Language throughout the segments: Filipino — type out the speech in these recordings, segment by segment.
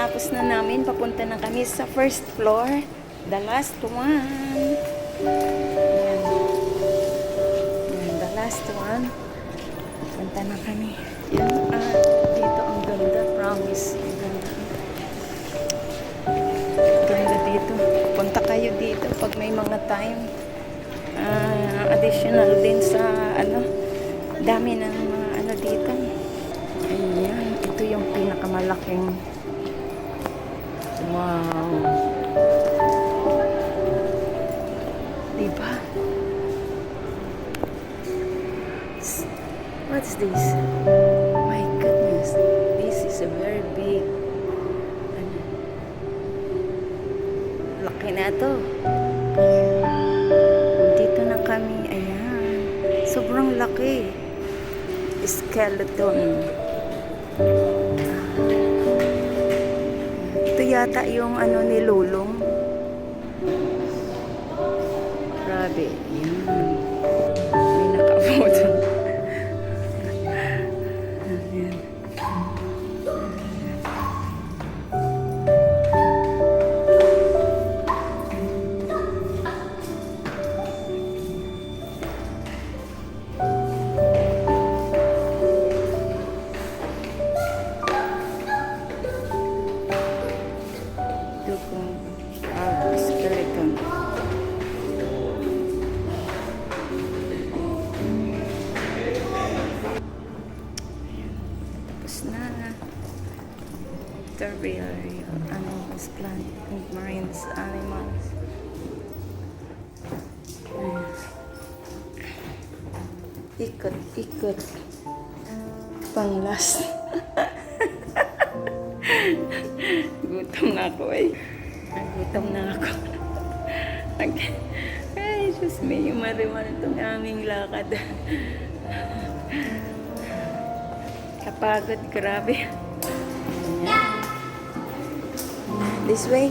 Kakatapos na namin, papunta na kami sa first floor. The last one. Ayan. Ayan, the last one. Punta na kami. Ayan, dito ang ganda, promise. Ang ganda. Ganda dito. Punta kayo dito pag may mga time. Additional din sa dami ng mga dito. Ayan, ito yung pinakamalaking. Wow. Diba? What's this? My goodness. This is a very big. Laki na to. Dito na kami. Ayan. Sobrang laki. Skeleton. Ito yata yung ni Lulong. Grabe. Ayan. May nakamoto. Ayan. Skeleton. Tapos na. Terrarium, animals, plant, and marine animals. Ikot. Pang last. Gutom na ako eh. Gutom na ako. Ay, Diyos me, yung marimal itong aming lakad. Kapagod, grabe. This way.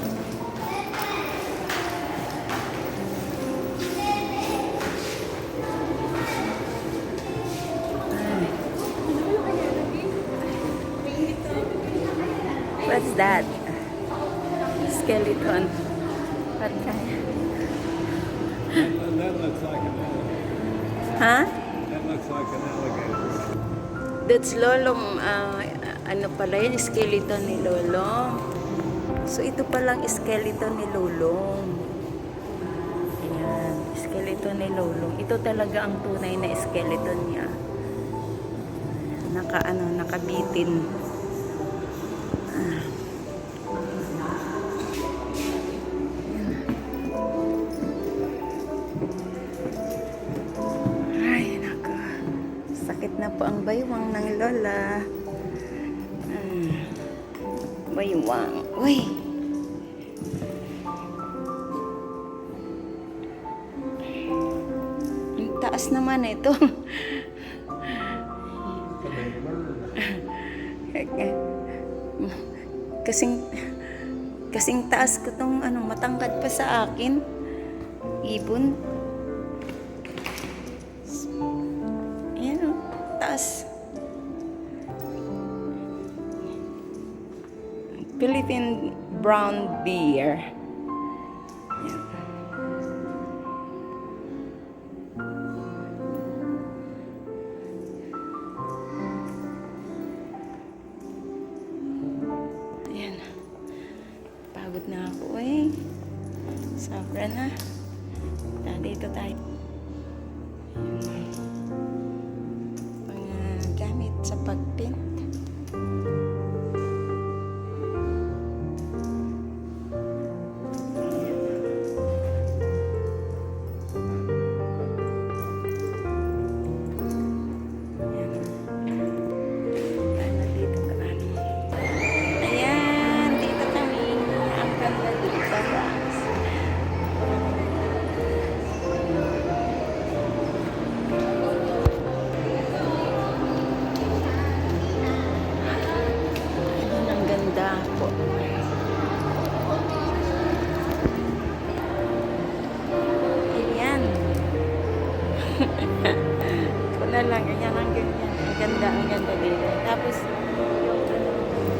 What's that? Skeleton. What kind? That looks like an alligator. Huh? That looks like an alligator. That's Lolong, pala yun, skeleton ni Lolong. So, ito palang skeleton ni Lolong. Ayan, skeleton ni Lolong. Ito talaga ang tunay na skeleton niya. Nakabitin. Ay, nako. Sakit na po ang baywang ng lola. Baywang. Uy! Ang taas naman ito. Kasing taas ko tong matangkad pa sa akin. Ibon. Ayan taas. Philippine brown bear. Ayan. Ayan. Pagod na ako eh. Sobra na. Dito tayo. Ayan. Mga gamit sa pagpint. Po. Ayan. Ito na lang. Ayan ang ganyan. Ang ganda dito. Tapos, yung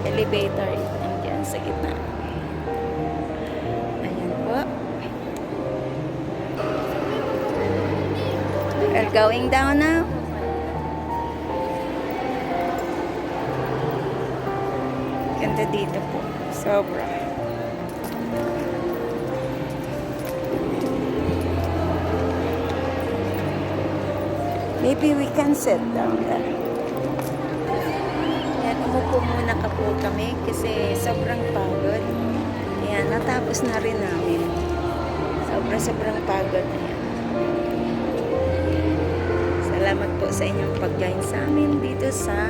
elevator. Nandiyan sa gitna. Ayan po. We're going down now. Ganda dito po. Sobra. Maybe we can sit down there. Yan, umupo muna ka po kami kasi sobrang pagod. Yan, natapos na rin namin. Sobrang pagod na yan. Salamat po sa inyong pag-join sa amin dito sa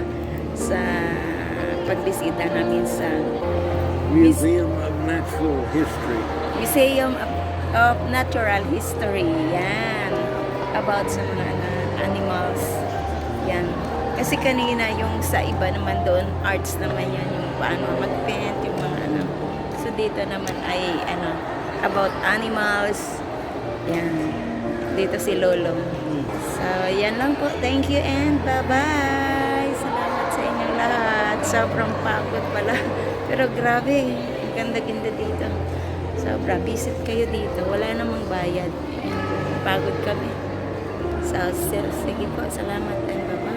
pagbisita namin sa Museum of Natural History. Museum of Natural History. Yan. About sa mga animals. Yan. Kasi kanina yung sa iba naman doon, arts naman yan. Yung paano mag-paint, yung mga ano. So dito naman ay about animals. Yan. Dito si Lolo. So yan lang po. Thank you and bye-bye. Salamat sa inyong lahat. Sobrang pagod pala. Pero grabe. Ang ganda-ganda dito. Sobra. Visit kayo dito. Wala namang bayad. Pagod kami. So, sige po. Salamat and bye-bye.